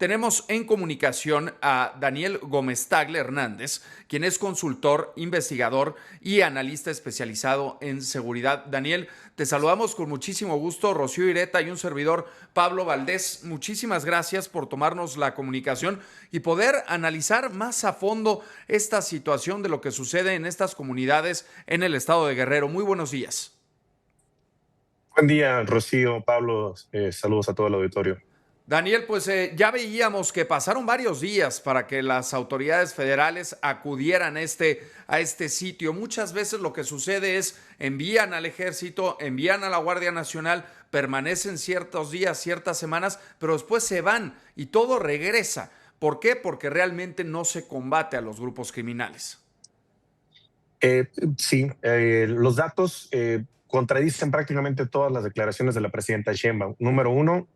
tenemos en comunicación a Daniel Gómez Tagle Hernández, quien es consultor, investigador y analista especializado en seguridad. Daniel, te saludamos con muchísimo gusto, Rocío Ireta y un servidor, Pablo Valdés. Muchísimas gracias por tomarnos la comunicación y poder analizar más a fondo esta situación de lo que sucede en estas comunidades en el estado de Guerrero. Muy buenos días. Buen día, Rocío, Pablo, saludos a todo el auditorio. Daniel, pues ya veíamos que pasaron varios días para que las autoridades federales acudieran a este sitio. Muchas veces lo que sucede es envían al ejército, envían a la Guardia Nacional, permanecen ciertos días, ciertas semanas, pero después se van y todo regresa. ¿Por qué? Porque realmente no se combate a los grupos criminales. Eh, sí, los datos contradicen prácticamente todas las declaraciones de la presidenta Sheinbaum. Número uno,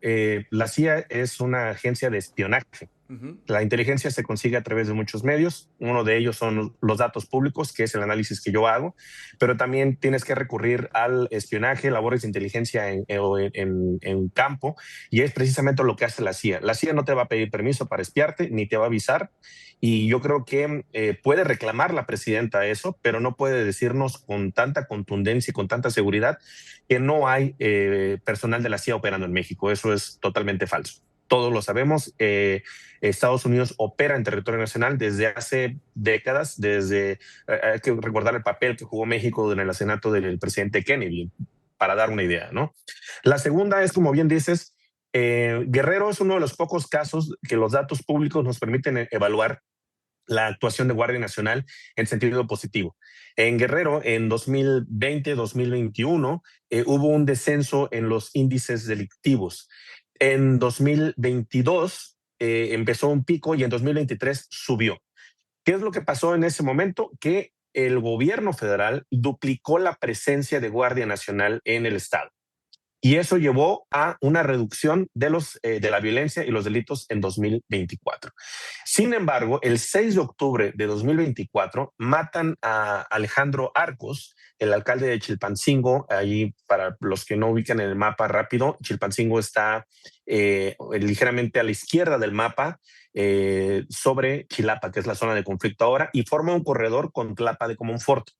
la CIA es una agencia de espionaje. Uh-huh. La inteligencia se consigue a través de muchos medios. Uno de ellos son los datos públicos, que es el análisis que yo hago, pero también tienes que recurrir al espionaje, labores de inteligencia en campo, y es precisamente lo que hace la CIA. La CIA no te va a pedir permiso para espiarte, ni te va a avisar, y yo creo que puede reclamar la presidenta eso, pero no puede decirnos con tanta contundencia y con tanta seguridad que no hay personal de la CIA operando en México. Eso es totalmente falso. Todos lo sabemos. Estados Unidos opera en territorio nacional desde hace décadas, hay que recordar el papel que jugó México en el asesinato del presidente Kennedy, para dar una idea, ¿no? La segunda es, como bien dices, Guerrero es uno de los pocos casos que los datos públicos nos permiten evaluar la actuación de Guardia Nacional en sentido positivo. En Guerrero, en 2020-2021, hubo un descenso en los índices delictivos. En 2022 empezó un pico y en 2023 subió. ¿Qué es lo que pasó en ese momento? Que el gobierno federal duplicó la presencia de Guardia Nacional en el estado. Y eso llevó a una reducción de la violencia y los delitos en 2024. Sin embargo, el 6 de octubre de 2024 matan a Alejandro Arcos, el alcalde de Chilpancingo. Ahí, para los que no ubican en el mapa rápido, Chilpancingo está ligeramente a la izquierda del mapa, sobre Chilapa, que es la zona de conflicto ahora, y forma un corredor con Tlapa de Comonfort.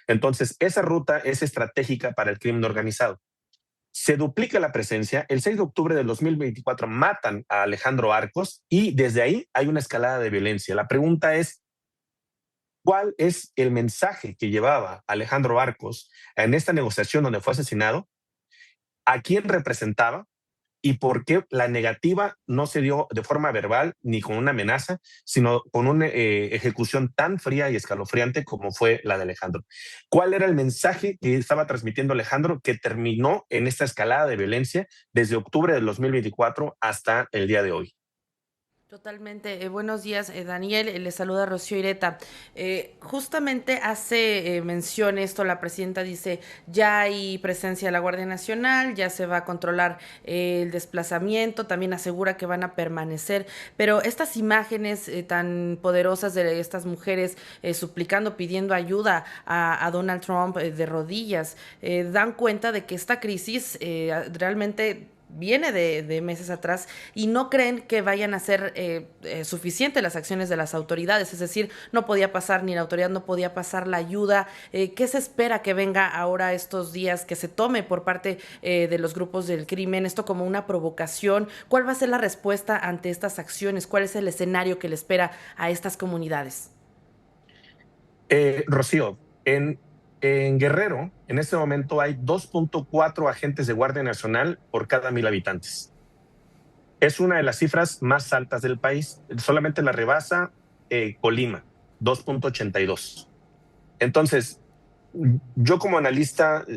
Entonces, esa ruta es estratégica para el crimen organizado. Se duplica la presencia. El 6 de octubre del 2024 matan a Alejandro Arcos y desde ahí hay una escalada de violencia. La pregunta es, ¿cuál es el mensaje que llevaba Alejandro Arcos en esta negociación donde fue asesinado? ¿A quién representaba? ¿Y por qué la negativa no se dio de forma verbal ni con una amenaza, sino con una ejecución tan fría y escalofriante como fue la de Alejandro? ¿Cuál era el mensaje que estaba transmitiendo Alejandro que terminó en esta escalada de violencia desde octubre del 2024 hasta el día de hoy? Totalmente. Buenos días, Daniel. Le saluda Rocío Ireta. Justamente hace mención esto, la presidenta dice, ya hay presencia de la Guardia Nacional, ya se va a controlar el desplazamiento, también asegura que van a permanecer, pero estas imágenes tan poderosas de estas mujeres suplicando, pidiendo ayuda a Donald Trump de rodillas, dan cuenta de que esta crisis realmente viene de meses atrás y no creen que vayan a ser suficientes las acciones de las autoridades, es decir, no podía pasar ni la autoridad, no podía pasar la ayuda. ¿Qué se espera que venga ahora estos días, que se tome por parte de los grupos del crimen esto como una provocación? ¿Cuál va a ser la respuesta ante estas acciones? ¿Cuál es el escenario que le espera a estas comunidades? Rocío, en Guerrero, en este momento hay 2.4 agentes de Guardia Nacional por cada 1,000 habitantes. Es una de las cifras más altas del país. Solamente la rebasa Colima, 2.82. Entonces, yo como analista,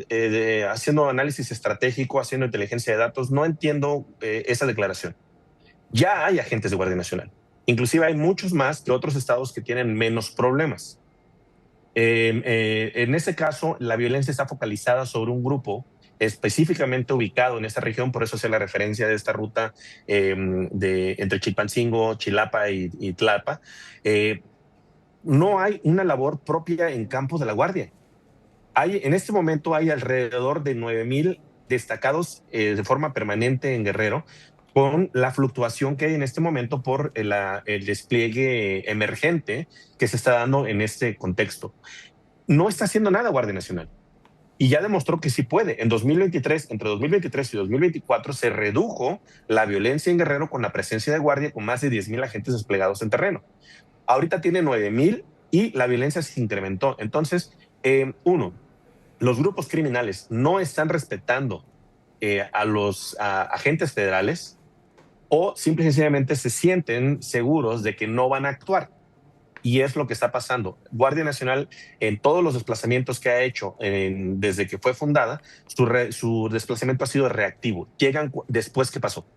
haciendo análisis estratégico, haciendo inteligencia de datos, no entiendo esa declaración. Ya hay agentes de Guardia Nacional. Inclusive hay muchos más de otros estados que tienen menos problemas. En ese caso, la violencia está focalizada sobre un grupo específicamente ubicado en esta región, por eso hace la referencia de esta ruta entre Chilpancingo, Chilapa y Tlapa. No hay una labor propia en campos de la Guardia. En este momento hay alrededor de 9,000 destacados de forma permanente en Guerrero, con la fluctuación que hay en este momento por el despliegue emergente que se está dando en este contexto. No está haciendo nada Guardia Nacional. Y ya demostró que sí puede. En 2023, entre 2023 y 2024, se redujo la violencia en Guerrero con la presencia de Guardia, con más de 10,000 agentes desplegados en terreno. Ahorita tiene 9,000 y la violencia se incrementó. Entonces, uno, los grupos criminales no están respetando a los agentes federales, o simple y sencillamente se sienten seguros de que no van a actuar. Y es lo que está pasando. Guardia Nacional, en todos los desplazamientos que ha hecho desde que fue fundada, su desplazamiento ha sido reactivo. Llegan después que pasó.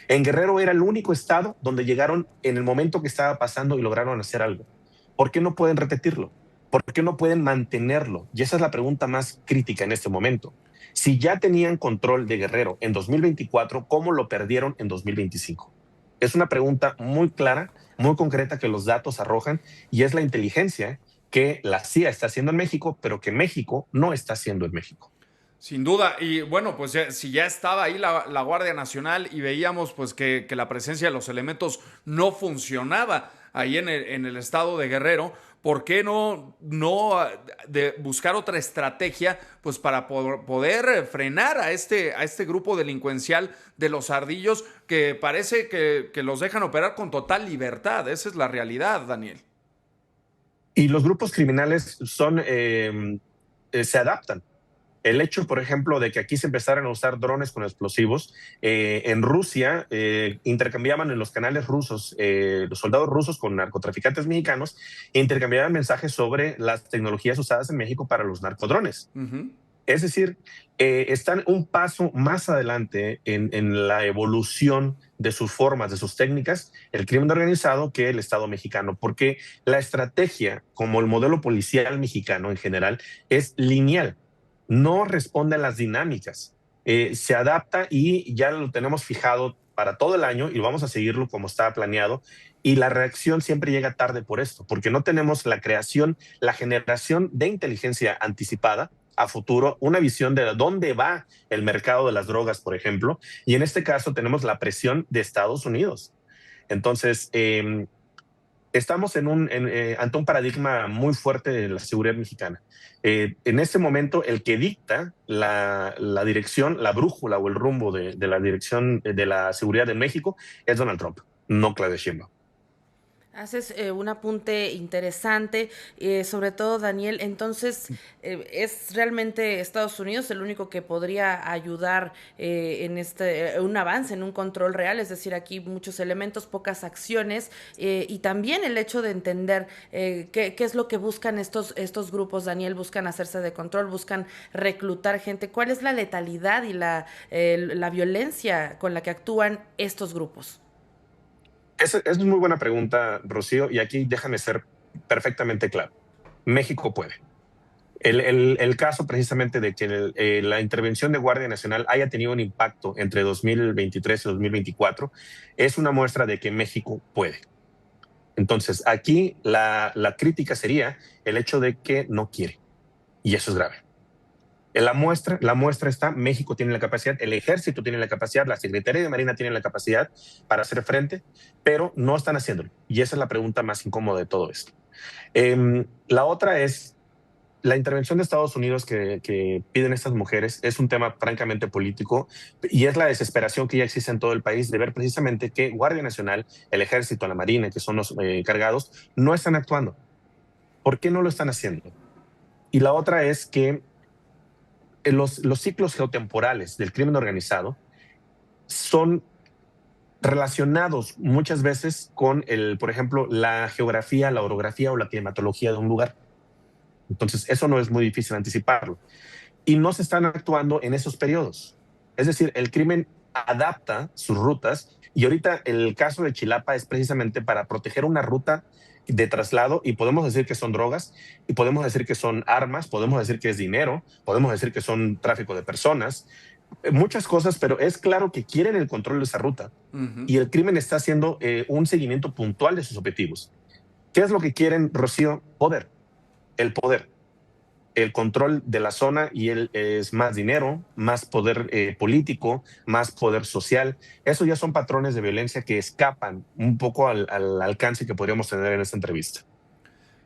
En Guerrero era el único estado donde llegaron en el momento que estaba pasando y lograron hacer algo. ¿Por qué no pueden repetirlo? ¿Por qué no pueden mantenerlo? Y esa es la pregunta más crítica en este momento. Si ya tenían control de Guerrero en 2024, ¿cómo lo perdieron en 2025? Es una pregunta muy clara, muy concreta, que los datos arrojan, y es la inteligencia que la CIA está haciendo en México, pero que México no está haciendo en México. Sin duda, y bueno, pues si ya estaba ahí la Guardia Nacional y veíamos pues que la presencia de los elementos no funcionaba ahí en el estado de Guerrero, ¿por qué no de buscar otra estrategia pues para poder frenar a este grupo delincuencial de los ardillos que parece que los dejan operar con total libertad? Esa es la realidad, Daniel. Y los grupos criminales se adaptan. El hecho, por ejemplo, de que aquí se empezaran a usar drones con explosivos, en Rusia intercambiaban en los canales rusos, los soldados rusos con narcotraficantes mexicanos, intercambiaban mensajes sobre las tecnologías usadas en México para los narcodrones. Es decir, están un paso más adelante en la evolución de sus formas, de sus técnicas, el crimen organizado, que el Estado mexicano, porque la estrategia, como el modelo policial mexicano en general, es lineal. No responde a las dinámicas, se adapta y ya lo tenemos fijado para todo el año y vamos a seguirlo como estaba planeado. Y la reacción siempre llega tarde por esto, porque no tenemos la creación, la generación de inteligencia anticipada a futuro, una visión de dónde va el mercado de las drogas, por ejemplo, y en este caso tenemos la presión de Estados Unidos. Entonces, estamos ante un paradigma muy fuerte de la seguridad mexicana. En este momento, el que dicta la dirección, la brújula o el rumbo de la dirección de la seguridad en México es Donald Trump, no Claudia Sheinbaum. Haces un apunte interesante, sobre todo, Daniel. Entonces, ¿es realmente Estados Unidos el único que podría ayudar en un avance, en un control real? Es decir, aquí muchos elementos, pocas acciones, y también el hecho de entender qué es lo que buscan estos grupos, Daniel. Buscan hacerse de control, buscan reclutar gente. ¿Cuál es la letalidad y la violencia con la que actúan estos grupos? Esa es muy buena pregunta, Rocío, y aquí déjame ser perfectamente claro. México puede. El caso precisamente de que la intervención de Guardia Nacional haya tenido un impacto entre 2023 y 2024 es una muestra de que México puede. Entonces, aquí la crítica sería el hecho de que no quiere, y eso es grave. La muestra está, México tiene la capacidad, el ejército tiene la capacidad, la Secretaría de Marina tiene la capacidad para hacer frente, pero no están haciéndolo. Y esa es la pregunta más incómoda de todo esto. La otra es la intervención de Estados Unidos que piden estas mujeres. Es un tema francamente político y es la desesperación que ya existe en todo el país de ver precisamente que Guardia Nacional, el ejército, la Marina, que son los encargados, no están actuando. ¿Por qué no lo están haciendo? Y la otra es que los ciclos geotemporales del crimen organizado son relacionados muchas veces con, por ejemplo, la geografía, la orografía o la climatología de un lugar. Entonces, eso no es muy difícil anticiparlo. Y no se están actuando en esos periodos. Es decir, el crimen adapta sus rutas y ahorita el caso de Chilapa es precisamente para proteger una ruta de traslado y podemos decir que son drogas y podemos decir que son armas, podemos decir que es dinero, podemos decir que son tráfico de personas, muchas cosas, pero es claro que quieren el control de esa ruta y el crimen está haciendo un seguimiento puntual de sus objetivos. ¿Qué es lo que quieren, Rocío? Poder, el poder. el control de la zona y es más dinero, más poder político, más poder social. Eso ya son patrones de violencia que escapan un poco al alcance que podríamos tener en esta entrevista.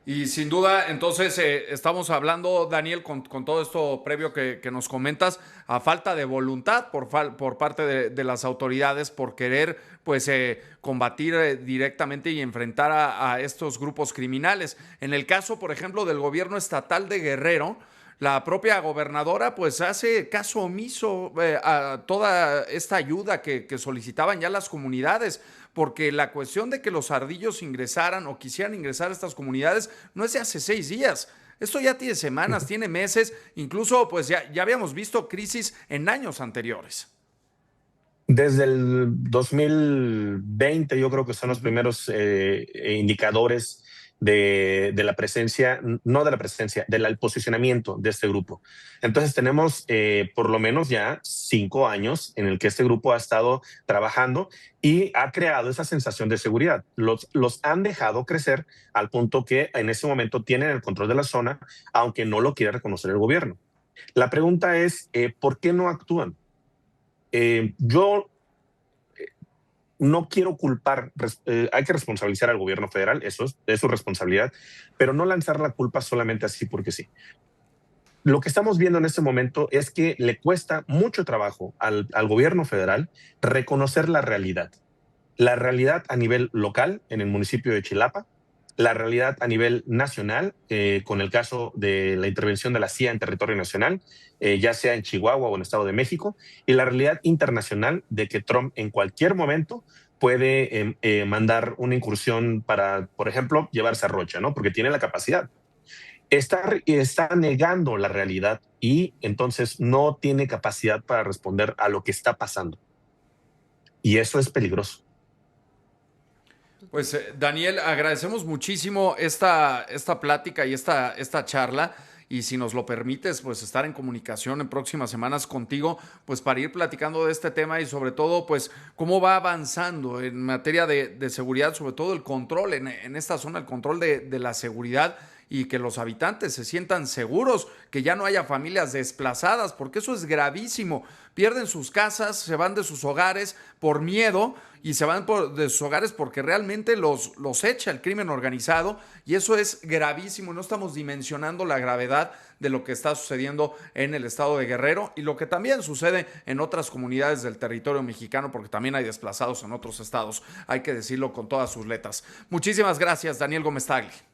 Y sin duda, entonces, estamos hablando, Daniel, con todo esto previo que nos comentas, a falta de voluntad por parte de las autoridades por querer pues combatir directamente y enfrentar a estos grupos criminales. En el caso, por ejemplo, del gobierno estatal de Guerrero, la propia gobernadora pues hace caso omiso a toda esta ayuda que solicitaban ya las comunidades, porque la cuestión de que los ardillos ingresaran o quisieran ingresar a estas comunidades no es de hace 6 días. Esto ya tiene semanas, tiene meses, incluso pues ya habíamos visto crisis en años anteriores. Desde el 2020 yo creo que son los primeros indicadores de la presencia, no de la presencia, del posicionamiento de este grupo. Entonces tenemos por lo menos ya 5 años en el que este grupo ha estado trabajando y ha creado esa sensación de seguridad. Los han dejado crecer al punto que en ese momento tienen el control de la zona, aunque no lo quiere reconocer el gobierno. La pregunta es, ¿por qué no actúan? Yo no quiero culpar, hay que responsabilizar al gobierno federal, eso es su responsabilidad, pero no lanzar la culpa solamente así porque sí. Lo que estamos viendo en este momento es que le cuesta mucho trabajo al gobierno federal reconocer la realidad a nivel local en el municipio de Chilapa, la realidad a nivel nacional, con el caso de la intervención de la CIA en territorio nacional, ya sea en Chihuahua o en Estado de México, y la realidad internacional de que Trump en cualquier momento puede mandar una incursión para, por ejemplo, llevarse a Rocha, ¿no? Porque tiene la capacidad. Está negando la realidad y entonces no tiene capacidad para responder a lo que está pasando. Y eso es peligroso. Pues Daniel, agradecemos muchísimo esta plática y esta charla. Y si nos lo permites, pues estar en comunicación en próximas semanas contigo, pues para ir platicando de este tema y sobre todo, pues cómo va avanzando en materia de seguridad, sobre todo el control en esta zona, el control de la seguridad y que los habitantes se sientan seguros, que ya no haya familias desplazadas, porque eso es gravísimo. Pierden sus casas, se van de sus hogares por miedo y se van de sus hogares porque realmente los echa el crimen organizado y eso es gravísimo. No estamos dimensionando la gravedad de lo que está sucediendo en el estado de Guerrero y lo que también sucede en otras comunidades del territorio mexicano, porque también hay desplazados en otros estados, hay que decirlo con todas sus letras. Muchísimas gracias, Daniel Gómez Tagle.